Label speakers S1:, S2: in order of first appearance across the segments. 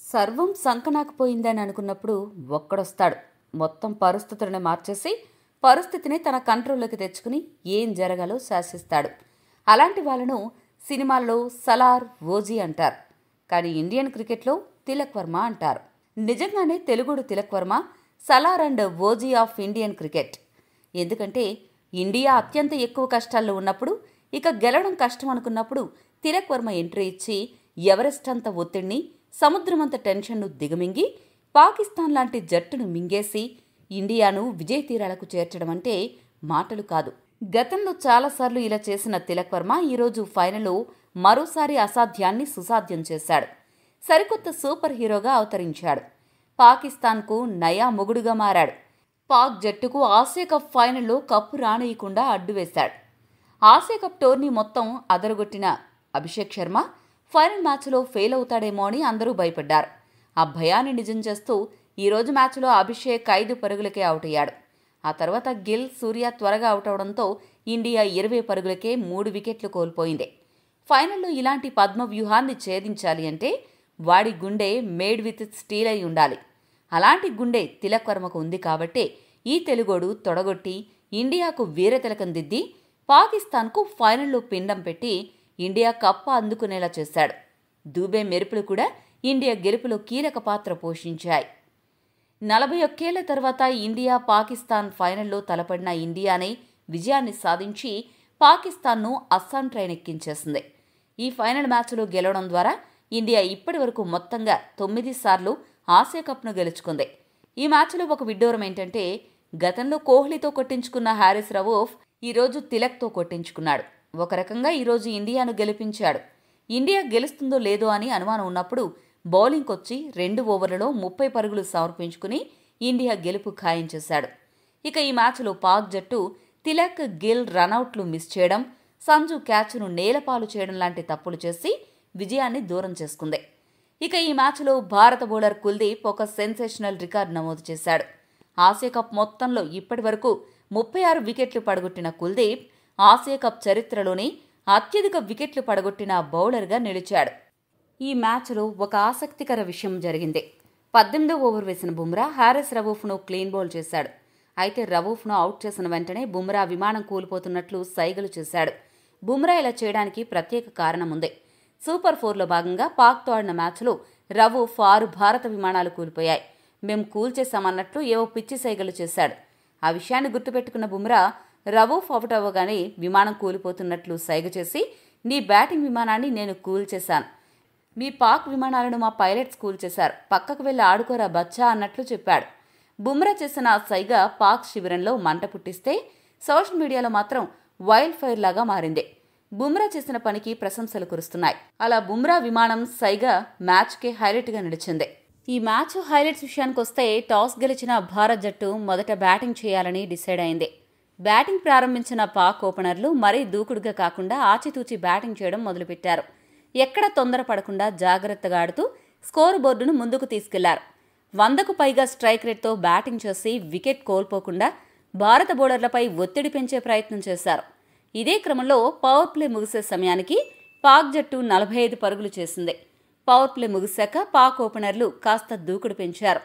S1: సర్వం సంకనాకపోయిందని అనుకున్నప్పుడు ఒక్కడొస్తాడు. మొత్తం పరిస్థితులను మార్చేసి పరిస్థితిని తన కంట్రోల్లోకి తెచ్చుకుని ఏం జరగాలో శాసిస్తాడు. అలాంటి వాళ్ళను సినిమాల్లో సలార్, ఓజీ అంటారు. కానీ ఇండియన్ క్రికెట్లో తిలక్ వర్మ అంటారు. నిజంగానే తెలుగుడు Tilak Varma Salaar and OG of Indian cricket. ఎందుకంటే ఇండియా అత్యంత ఎక్కువ కష్టాల్లో ఉన్నప్పుడు, ఇక గెలవడం కష్టం అనుకున్నప్పుడు తిలక్ వర్మ ఎంట్రీ ఇచ్చి ఎవరెస్ట్ అంత ఒత్తిడిని, సముద్రమంత టెన్షన్ను దిగమింగి పాకిస్తాన్ లాంటి జట్టును మింగేసి ఇండియాను విజయ తీరాలకు చేర్చడం అంటే మాటలు కాదు. గతంలో చాలాసార్లు ఇలా చేసిన తిలక్ వర్మ ఈరోజు ఫైనల్లో మరోసారి అసాధ్యాన్ని సుసాధ్యం చేశాడు. సరికొత్త సూపర్ హీరోగా అవతరించాడు. పాకిస్తాన్కు నయా మొగుడుగా మారాడు. పాక్ జట్టుకు ఆసియా కప్ ఫైనల్లో కప్పు రానియకుండా అడ్డువేశాడు. ఆసియా కప్ టోర్నీ మొత్తం అదరగొట్టిన అభిషేక్ శర్మ ఫైనల్ మ్యాచ్లో ఫెయిల్ అవుతాడేమో అని అందరూ భయపడ్డారు. ఆ భయాన్ని నిజం చేస్తూ ఈరోజు మ్యాచ్లో అభిషేక్ 5 పరుగులకే అవుట్ అయ్యాడు. ఆ తర్వాత గిల్, సూర్య త్వరగా అవుట్ అవడంతో ఇండియా 20 పరుగులకే 3 వికెట్లు కోల్పోయింది. ఫైనల్లో ఇలాంటి పద్మ వ్యూహాన్ని ఛేదించాలి అంటే వాడి గుండె మేడ్ విత్ స్టీల్ అయి ఉండాలి. అలాంటి గుండె తిలక్ వర్మకు ఉంది కాబట్టే ఈ తెలుగోడు తొడగొట్టి ఇండియాకు వీరతిలకం దిద్ది పాకిస్తాన్కు ఫైనల్లో పిండం పెట్టి ఇండియా కప్పు అందుకునేలా చేశాడు. దూబే మెరుపులు కూడా ఇండియా గెలుపులో కీలక పాత్ర పోషించాయి. 41 ఏళ్ల తర్వాత ఇండియా పాకిస్తాన్ ఫైనల్లో తలపడిన ఇండియానే విజయాన్ని సాధించి పాకిస్తాన్ను అస్సాం ట్రైన్ ఎక్కించేసింది. ఈ ఫైనల్ మ్యాచ్లో గెలవడం ద్వారా ఇండియా ఇప్పటి వరకు మొత్తంగా 9 సార్లు ఆసియా కప్ను గెలుచుకుంది. ఈ మ్యాచ్లో ఒక విడ్డూరం ఏంటంటే గతంలో కోహ్లీతో కొట్టించుకున్న హారిస్ రవూఫ్ ఈరోజు తిలక్తో కొట్టించుకున్నాడు. ఒక రకంగా ఈరోజు ఇండియాను గెలిపించాడు. ఇండియా గెలుస్తుందో లేదో అని అనుమానం ఉన్నప్పుడు బౌలింగ్కొచ్చి 2 ఓవర్లలో 30 పరుగులు సమర్పించుకుని ఇండియా గెలుపు ఖాయం చేశాడు. ఇక ఈ మ్యాచ్లో పాక్ జట్టు తిలక్, గిల్ రనౌట్లు మిస్ చేయడం, సంజు క్యాచ్ను నేలపాలు చేయడం లాంటి తప్పులు చేసి విజయాన్ని దూరం చేసుకుంది. ఇక ఈ మ్యాచ్లో భారత బౌలర్ కుల్దీప్ ఒక సెన్సేషనల్ రికార్డు నమోదు చేశాడు. ఆసియా కప్ మొత్తంలో ఇప్పటి వరకు 36 వికెట్లు పడగొట్టిన కుల్దీప్ ఆసియా కప్ చరిత్రలోనే అత్యధిక వికెట్లు పడగొట్టిన బౌలర్గా నిలిచాడు. ఈ మ్యాచ్లో ఒక ఆసక్తికర విషయం జరిగింది. 18వ ఓవర్ వేసిన బుమ్రా హారిస్ రవూఫ్ను క్లీన్ బౌల్ చేశాడు. అయితే రవూఫ్ను అవుట్ చేసిన వెంటనే బుమ్రా విమానం కూలిపోతున్నట్లు సైగలు చేశాడు. బుమ్రా ఇలా చేయడానికి ప్రత్యేక కారణం ఉంది. సూపర్ 4లో భాగంగా పాక్తో ఆడిన మ్యాచ్లో రవూఫ్ 6 భారత విమానాలు కూలిపోయాయి. మేం కూల్చేశామన్నట్లు ఏవో పిచ్చి సైగలు చేశాడు. ఆ విషయాన్ని గుర్తుపెట్టుకున్న బుమ్రా రవూఫ్ అవుట్ అవ్వగానే విమానం కూలిపోతున్నట్లు సైగ చేసి, నీ బ్యాటింగ్ విమానాన్ని నేను కూల్చేశాను, మీ పాక్ విమానాలను మా పైలట్స్ కూల్చేశారు, పక్కకు వెళ్లి ఆడుకోరా బచ్చా అన్నట్లు చెప్పాడు. బుమ్రా చేసిన ఆ సైగ పాక్ శిబిరంలో మంట పుట్టిస్తే సోషల్ మీడియాలో మాత్రం వైల్డ్ ఫైర్ లాగా మారింది. బుమ్రా చేసిన పనికి ప్రశంసలు కురుస్తున్నాయి. అలా బుమ్రా విమానం సైగ మ్యాచ్కే హైలైట్గా నిలిచింది. ఈ మ్యాచ్ హైలైట్స్ విషయానికి వస్తే టాస్ గెలిచిన భారత్ జట్టు మొదట బ్యాటింగ్ చేయాలని డిసైడ్ అయింది. బ్యాటింగ్ ప్రారంభించిన పాక్ ఓపెనర్లు మరీ దూకుడుగా కాకుండా ఆచితూచి బ్యాటింగ్ చేయడం మొదలుపెట్టారు. ఎక్కడా తొందరపడకుండా జాగ్రత్తగా ఆడుతూ స్కోర్ బోర్డును ముందుకు తీసుకెళ్లారు. 100కు పైగా స్ట్రైక్ రేట్తో బ్యాటింగ్ చేసి వికెట్ కోల్పోకుండా భారత బౌలర్లపై ఒత్తిడి పెంచే ప్రయత్నం చేశారు. ఇదే క్రమంలో పవర్ ప్లే ముగిసే సమయానికి పాక్ జట్టు 45 పరుగులు చేసింది. పవర్ ప్లే ముగిశాక పాక్ ఓపెనర్లు కాస్త దూకుడు పెంచారు.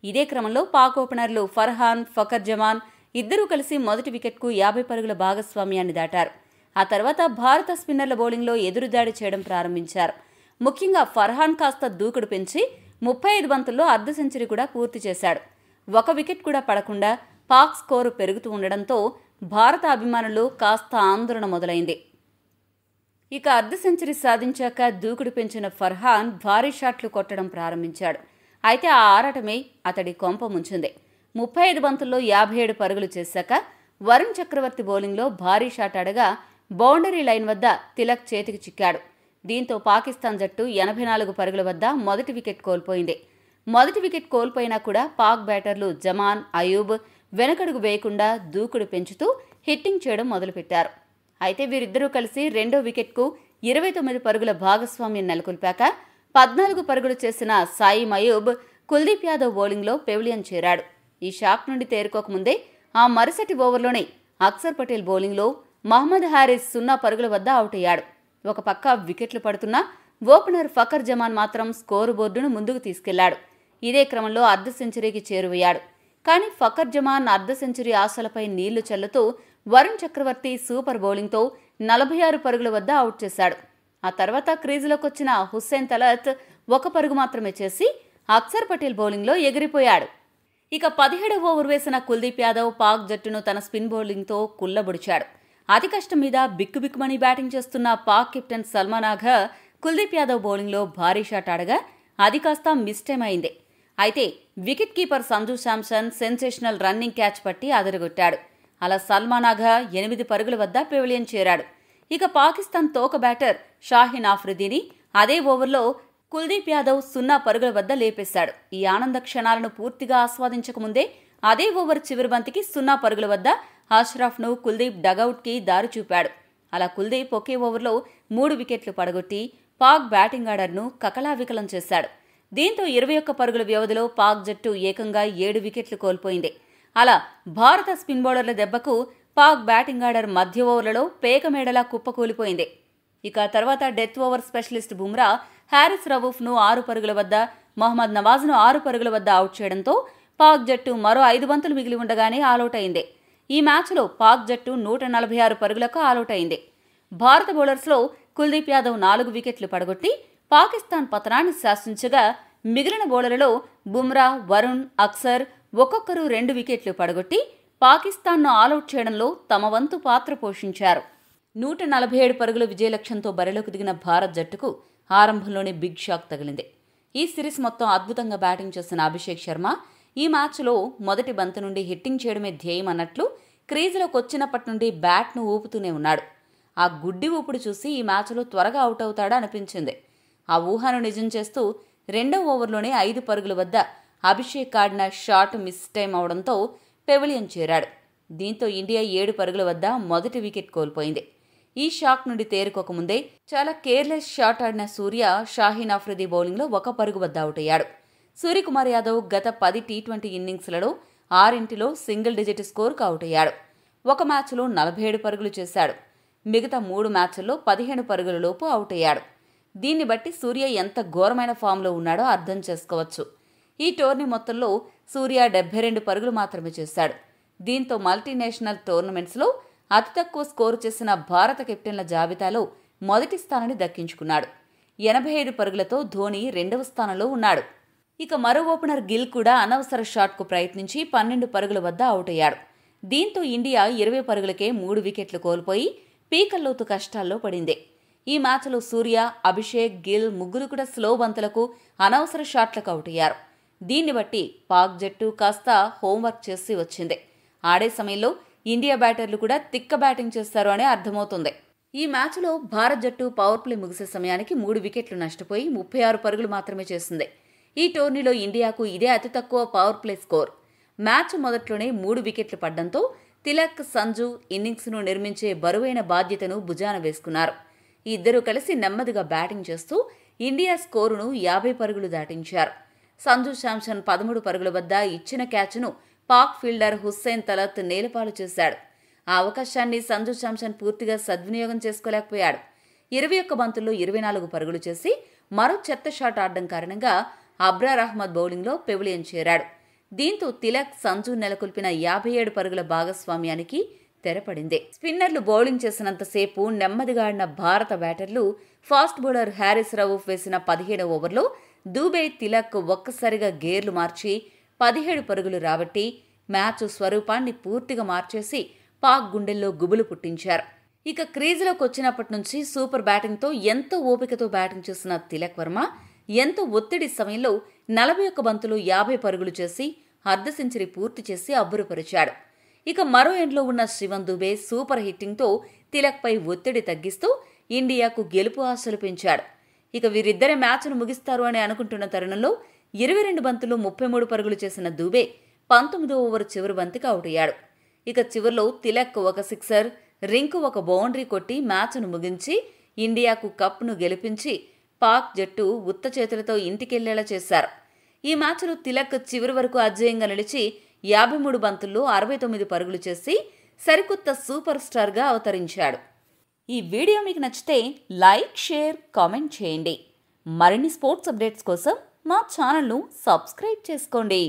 S1: ఇదే క్రమంలో పాక్ ఓపెనర్లు ఫర్హాన్, ఫకర్ జమాన్ ఇద్దరూ కలిసి మొదటి వికెట్కు 50 పరుగుల భాగస్వామ్యాన్ని దాటారు. ఆ తర్వాత భారత స్పిన్నర్ల బౌలింగ్లో ఎదురుదాడి చేయడం ప్రారంభించారు. ముఖ్యంగా ఫర్హాన్ కాస్త దూకుడు పెంచి 35 బంతుల్లో అర్ధ సెంచరీ కూడా పూర్తి చేశాడు. ఒక వికెట్ కూడా పడకుండా పాక్ స్కోరు పెరుగుతూ ఉండడంతో భారత అభిమానులు కాస్త ఆందోళన మొదలైంది. ఇక అర్ధ సెంచరీ సాధించాక దూకుడు పెంచిన ఫర్హాన్ భారీ షాట్లు కొట్టడం ప్రారంభించాడు. అయితే ఆ ఆరాటమే అతడి కొంప ముంచింది. 35 బంతుల్లో 57 పరుగులు చేశాక వరుణ్ చక్రవర్తి బౌలింగ్లో భారీ షాట్ ఆడగా బౌండరీ లైన్ వద్ద తిలక్ చేతికి చిక్కాడు. దీంతో పాకిస్తాన్ జట్టు 84 పరుగుల వద్ద మొదటి వికెట్ కోల్పోయింది. మొదటి వికెట్ కోల్పోయినా కూడా పాక్ బ్యాటర్లు జమాన్, అయూబ్ వెనకడుగు వేయకుండా దూకుడు పెంచుతూ హిట్టింగ్ చేయడం మొదలుపెట్టారు. అయితే వీరిద్దరూ కలిసి రెండో వికెట్కు 29 పరుగుల భాగస్వామ్యం నెలకొల్పాక 14 పరుగులు చేసిన సాయి మయూబ్ కుల్దీప్ యాదవ్ బౌలింగ్లో పెవిలియన్ చేరాడు. ఈ షాక్ నుండి తేరుకోకముందే ఆ మరుసటి ఓవర్లోనే అక్సర్ పటేల్ బౌలింగ్లో మహమ్మద్ హారిస్ 0 పరుగుల వద్ద అవుట్ అయ్యాడు. ఒక పక్క వికెట్లు పడుతున్నా ఓపెనర్ ఫఖర్ జమాన్ మాత్రం స్కోరు బోర్డును ముందుకు తీసుకెళ్లాడు. ఇదే క్రమంలో అర్ధ సెంచరీకి చేరువయ్యాడు. కానీ ఫఖర్ జమాన్ అర్ధ సెంచరీ ఆశలపై నీళ్లు చల్లుతూ వరుణ్ చక్రవర్తి సూపర్ బౌలింగ్తో 46 పరుగుల వద్ద అవుట్ చేశాడు. ఆ తర్వాత క్రీజులోకొచ్చిన హుస్సేన్ తలత్ 1 పరుగు మాత్రమే చేసి అక్షర్ పటేల్ బౌలింగ్లో ఎగిరిపోయాడు. ఇక 17వ ఓవర్ వేసిన కుల్దీప్ యాదవ్ పాక్ జట్టును తన స్పిన్ బౌలింగ్తో కుల్లబొడిచాడు. అతి కష్టం మీద బిక్కుబిక్కుమని బ్యాటింగ్ చేస్తున్న పాక్ కెప్టెన్ సల్మాన్ ఆఘా కుల్దీప్ యాదవ్ బౌలింగ్లో భారీ షాట్ ఆడగా అది కాస్త మిస్టైమ్ అయింది. అయితే wicket keeper Sanju Samson sensational running catch పట్టి అదరగొట్టాడు. అలా సల్మాన్ ఆఘా 8 పరుగుల వద్ద పెవిలియన్ చేరాడు. ఇక పాకిస్తాన్ తోక బ్యాటర్ షాహీన్ ఆఫ్రిదీని అదే ఓవర్లో కుల్దీప్ యాదవ్ 0 పరుగుల వద్ద లేపేశాడు. ఈ ఆనంద క్షణాలను పూర్తిగా ఆస్వాదించకముందే అదే ఓవర్ చివరి బంతికి 0 పరుగుల వద్ద అష్రఫ్ను కుల్దీప్ డగౌట్కి దారి చూపాడు. అలా కుల్దీప్ ఒకే ఓవర్లో 3 వికెట్లు పడగొట్టి పాక్ బ్యాటింగ్ ఆర్డర్ను కకలావికలం చేశాడు. దీంతో 21 పరుగుల వ్యవధిలో పాక్ జట్టు ఏకంగా 7 వికెట్లు కోల్పోయింది. అలా భారత స్పిన్ బౌలర్ల దెబ్బకు పాక్ బ్యాటింగ్ ఆర్డర్ మధ్య ఓవర్లలో పేకమేడలా కుప్పకూలిపోయింది. ఇక తర్వాత death over specialist Bumrah Haris రవూఫ్ను 6 పరుగుల వద్ద, మహమ్మద్ నవాజ్ను 6 పరుగుల వద్ద అవుట్ చేయడంతో పాక్ జట్టు మరో 5 బంతులు మిగిలి ఉండగానే ఆలౌట్ అయింది. ఈ మ్యాచ్లో పాక్ జట్టు 146 పరుగులకు ఆలౌట్ అయింది. భారత బౌలర్స్లో కుల్దీప్ యాదవ్ 4 వికెట్లు పడగొట్టి పాకిస్తాన్ పతనాన్ని శాసించగా మిగిలిన బౌలర్లలో బుమ్రా, వరుణ్, అక్సర్ ఒక్కొక్కరు 2 వికెట్లు పడగొట్టి పాకిస్తాన్ను ఆలౌట్ చేయడంలో తమ వంతు పాత్ర పోషించారు. 147 పరుగుల విజయ లక్ష్యంతో బరిలోకి దిగిన భారత్ జట్టుకు ఆరంభంలోనే బిగ్ షాక్ తగిలింది. ఈ సిరీస్ మొత్తం అద్భుతంగా బ్యాటింగ్ చేసిన అభిషేక్ శర్మ ఈ మ్యాచ్లో మొదటి బంతి నుండి హిట్టింగ్ చేయడమే ధ్యేయం అన్నట్లు క్రీజులోకి వచ్చినప్పటి నుండి బ్యాట్ను ఊపుతూనే ఉన్నాడు. ఆ గుడ్డి ఊపుడు చూసి ఈ మ్యాచ్లో త్వరగా అవుట్ అవుతాడా అనిపించింది. ఆ ఊహను నిజం చేస్తూ 2వ ఓవర్లోనే 5 పరుగుల వద్ద అభిషేక్ ఆడిన షాట్ మిస్ టైం అవడంతో పెవిలియన్ చేరాడు. దీంతో ఇండియా 7 పరుగుల వద్ద మొదటి వికెట్ కోల్పోయింది. ఈ షాక్ నుండి తేరుకోకముందే చాలా కేర్లెస్ షాట్ ఆడిన సూర్య షాహీన్ ఆఫ్రిదీ బౌలింగ్లో 1 పరుగు వద్ద అవుట్ అయ్యాడు. సూర్యకుమార్ యాదవ్ గత 10 టీ20 ఇన్నింగ్స్లలో 6 సింగిల్ డిజిట్ స్కోర్కు అవుట్ అయ్యాడు. ఒక మ్యాచ్లో 47 పరుగులు చేశాడు. మిగతా 3 మ్యాచ్ల్లో 15 పరుగుల లోపు అవుట్ అయ్యాడు. దీన్ని బట్టి సూర్య ఎంత ఘోరమైన ఫామ్లో ఉన్నాడో అర్థం చేసుకోవచ్చు. ఈ టోర్నీ మొత్తంలో సూర్య 72 పరుగులు మాత్రమే చేశాడు. దీంతో మల్టీనేషనల్ టోర్నమెంట్స్లో అతి తక్కువ స్కోరు చేసిన భారత కెప్టెన్ల జాబితాలో మొదటి స్థానాన్ని దక్కించుకున్నాడు. 85 పరుగులతో ధోని 2వ స్థానంలో ఉన్నాడు. ఇక మరో ఓపెనర్ గిల్ కూడా అనవసర షాట్కు ప్రయత్నించి 12 పరుగుల వద్ద అవుట్ అయ్యాడు. దీంతో ఇండియా 20 పరుగులకే 3 వికెట్లు కోల్పోయి పీకల్లోతు కష్టాల్లో పడింది. ఈ మ్యాచ్లో సూర్య, అభిషేక్, గిల్ ముగ్గురు కూడా స్లో బంతులకు అనవసర షాట్లకు అవుట్ అయ్యారు. దీన్ని బట్టి పాక్ జట్టు కాస్త హోంవర్క్ చేసి వచ్చింది. ఆడే సమయంలో ఇండియా బ్యాటర్లు కూడా తిక్క బ్యాటింగ్ చేస్తారు అని అర్థమవుతుంది. ఈ మ్యాచ్లో భారత్ జట్టు పవర్ ప్లే ముగిసే సమయానికి 3 వికెట్లు నష్టపోయి 36 పరుగులు మాత్రమే చేసింది. ఈ టోర్నీలో ఇండియాకు ఇదే అతి తక్కువ పవర్ ప్లే స్కోర్. మ్యాచ్ మొదట్లోనే 3 వికెట్లు పడ్డంతో తిలక్, సంజు ఇన్నింగ్స్ను నిర్మించే బరువైన బాధ్యతను భుజాన వేసుకున్నారు. ఈ ఇద్దరూ కలిసి నెమ్మదిగా బ్యాటింగ్ చేస్తూ ఇండియా స్కోరును 50 పరుగులు దాటించారు. సంజు శాంసన్ 13 పరుగుల వద్ద ఇచ్చిన క్యాచ్ను పాక్ ఫీల్డర్ హుస్సేన్ తలత్ నేలపాలు చేశాడు. ఆ అవకాశాన్ని సంజు శాంసన్ పూర్తిగా సద్వినియోగం చేసుకోలేకపోయాడు. 21 బంతుల్లో 24 పరుగులు చేసి మరో చెత్త షాట్ ఆడడం కారణంగా అబ్రార్ అహ్మద్ బౌలింగ్లో పెవిలియన్ చేరాడు. దీంతో తిలక్, సంజు నెలకొల్పిన 57 పరుగుల భాగస్వామ్యానికి తెరపడింది. స్పిన్నర్లు బౌలింగ్ చేసినంతసేపు నెమ్మదిగా ఆడిన భారత బ్యాటర్లు ఫాస్ట్ బౌలర్ హారిస్ రవూఫ్ వేసిన 17వ ఓవర్లో దూబే, తిలక్ ఒక్కసారిగా గేర్లు మార్చి 17 పరుగులు రాబట్టి మ్యాచ్ స్వరూపాన్ని పూర్తిగా మార్చేసి పాక్ గుండెల్లో గుబులు పుట్టించారు. ఇక క్రీజులోకి వచ్చినప్పటి నుంచి సూపర్ బ్యాటింగ్తో ఎంతో ఓపికతో బ్యాటింగ్ చేసిన తిలక్ వర్మ ఎంతో ఒత్తిడి సమయంలో 41 బంతులు 50 పరుగులు చేసి అర్ధ సెంచరీ పూర్తి చేసి అబ్బురపరిచాడు. ఇక మరో ఎండ్లో ఉన్న శివన్ దుబే సూపర్ హిట్టింగ్తో తిలక్పై ఒత్తిడి తగ్గిస్తూ ఇండియాకు గెలుపు ఆశలు పెంచాడు. ఇక వీరిద్దరే మ్యాచ్ను ముగిస్తారు అని అనుకుంటున్న తరుణంలో 22 బంతులు 33 పరుగులు చేసిన దుబే 19వ ఓవర్ చివరి బంతికి అవుట్ అయ్యాడు. ఇక చివర్లో తిలక్ ఒక సిక్సర్, రింకు ఒక బౌండరీ కొట్టి మ్యాచ్ను ముగించి ఇండియాకు కప్ను గెలిపించి పాక్ జట్టు ఉత్త చేతులతో ఇంటికెళ్లేలా చేశారు. ఈ మ్యాచ్లో తిలక్ చివరి వరకు అజేయంగా నిలిచి 53 బంతుల్లో 69 పరుగులు చేసి సరికొత్త సూపర్ స్టార్గా అవతరించాడు. ఈ వీడియో మీకు నచ్చితే లైక్, షేర్, కామెంట్ చేయండి. మరిన్ని స్పోర్ట్స్ అప్డేట్స్ కోసం మా ఛానల్ను సబ్స్క్రైబ్ చేసుకోండి.